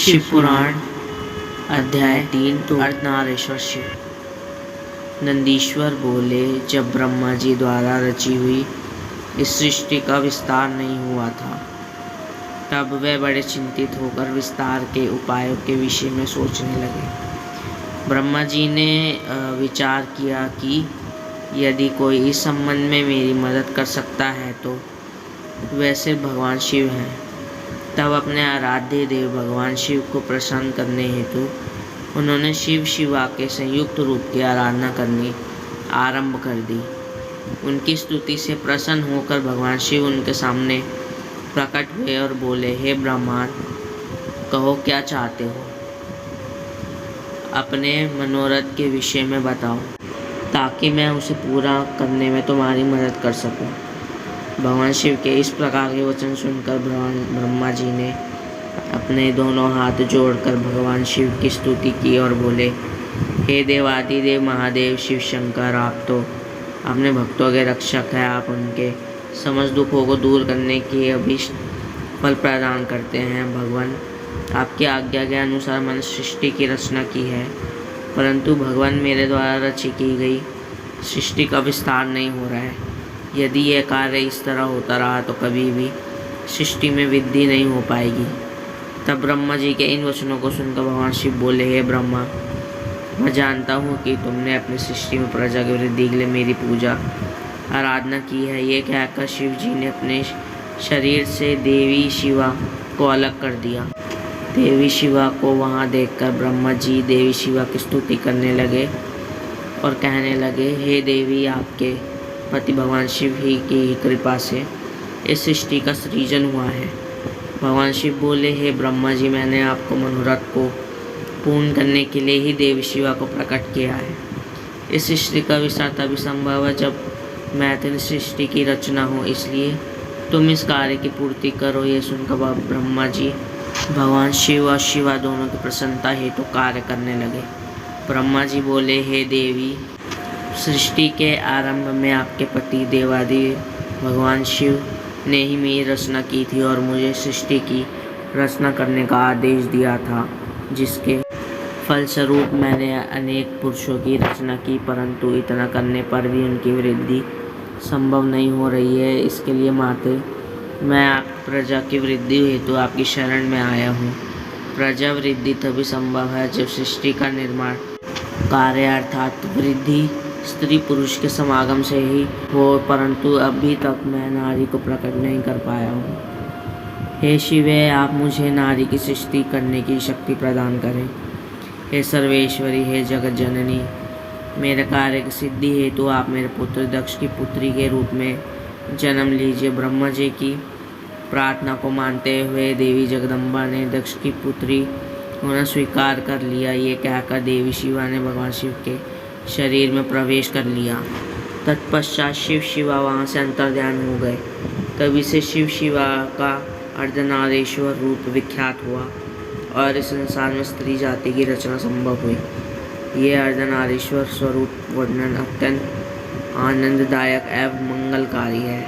शिव पुराण अध्याय 3 तो अर्धनारीश्वर शिव। नंदीश्वर बोले, जब ब्रह्मा जी द्वारा रची हुई इस सृष्टि का विस्तार नहीं हुआ था, तब वे बड़े चिंतित होकर विस्तार के उपायों के विषय में सोचने लगे। ब्रह्मा जी ने विचार किया कि यदि कोई इस संबंध में मेरी मदद कर सकता है तो वैसे भगवान शिव हैं। तब अपने आराध्य देव भगवान शिव को प्रसन्न करने हेतु उन्होंने शिव शिवा के संयुक्त रूप की आराधना करनी आरंभ कर दी। उनकी स्तुति से प्रसन्न होकर भगवान शिव उनके सामने प्रकट हुए और बोले, हे ब्रह्मा, कहो क्या चाहते हो, अपने मनोरथ के विषय में बताओ ताकि मैं उसे पूरा करने में तुम्हारी मदद कर सकूं। भगवान शिव के इस प्रकार के वचन सुनकर ब्रह्मा जी ने अपने दोनों हाथ जोड़कर भगवान शिव की स्तुति की और बोले, हे देवादिदेव महादेव शिव शंकर, आप तो अपने भक्तों के रक्षक हैं। आप उनके समस्त दुखों को दूर करने की अभीष्ट फल प्रदान करते हैं। भगवान, आपकी आज्ञा के अनुसार मैंने सृष्टि की रचना की है, परंतु भगवान मेरे द्वारा रची की गई सृष्टि का विस्तार नहीं हो रहा है। यदि यह कार्य इस तरह होता रहा तो कभी भी सृष्टि में वृद्धि नहीं हो पाएगी। तब ब्रह्मा जी के इन वचनों को सुनकर भगवान शिव बोले, हे ब्रह्मा, मैं जानता हूँ कि तुमने अपनी सृष्टि में प्रजा की वृद्धि के लिए मेरी पूजा आराधना की है। ये कहकर शिव जी ने अपने शरीर से देवी शिवा को अलग कर दिया। देवी शिवा को वहाँ देखकर ब्रह्मा जी देवी शिवा की स्तुति करने लगे और कहने लगे, हे देवी, आपके पति भगवान शिव ही की कृपा से इस सृष्टि का सृजन हुआ है। भगवान शिव बोले, हे ब्रह्मा जी, मैंने आपको मनोरथ को पूर्ण करने के लिए ही देवी शिवा को प्रकट किया है। इस सृष्टि का विस्तार तभी संभव है जब मैथिल सृष्टि की रचना हो, इसलिए तुम इस कार्य की पूर्ति करो। ये सुनकर ब्रह्मा जी भगवान शिव और शिवा दोनों की प्रसन्नता हेतु कार्य करने लगे। ब्रह्मा जी बोले, हे देवी, सृष्टि के आरंभ में आपके पति देवादि भगवान शिव ने ही मेरी रचना की थी और मुझे सृष्टि की रचना करने का आदेश दिया था, जिसके फलस्वरूप मैंने अनेक पुरुषों की रचना की, परंतु इतना करने पर भी उनकी वृद्धि संभव नहीं हो रही है। इसके लिए माते मैं आप प्रजा की वृद्धि हेतु आपकी शरण में आया हूँ। प्रजा वृद्धि तभी संभव है जब सृष्टि का निर्माण कार्य अर्थात वृद्धि स्त्री पुरुष के समागम से ही हो, परंतु अभी तक मैं नारी को प्रकट नहीं कर पाया हूँ। हे शिव, आप मुझे नारी की सृष्टि करने की शक्ति प्रदान करें। हे सर्वेश्वरी, हे जगत जननी, मेरे कार्य की सिद्धि हेतु आप मेरे पुत्र दक्ष की पुत्री के रूप में जन्म लीजिए। ब्रह्मा जी की प्रार्थना को मानते हुए देवी जगदम्बा ने दक्ष की पुत्री होना स्वीकार कर लिया। ये कहकर देवी शिवा ने भगवान शिव के शरीर में प्रवेश कर लिया। तत्पश्चात शिव शिवा वहाँ से अंतर्ध्यान हो गए। तभी से शिव शिवा का अर्धनारीश्वर रूप विख्यात हुआ और इस संसार में स्त्री जाति की रचना संभव हुई। ये अर्धनारीश्वर स्वरूप वर्णन अत्यंत आनंददायक एवं मंगलकारी है।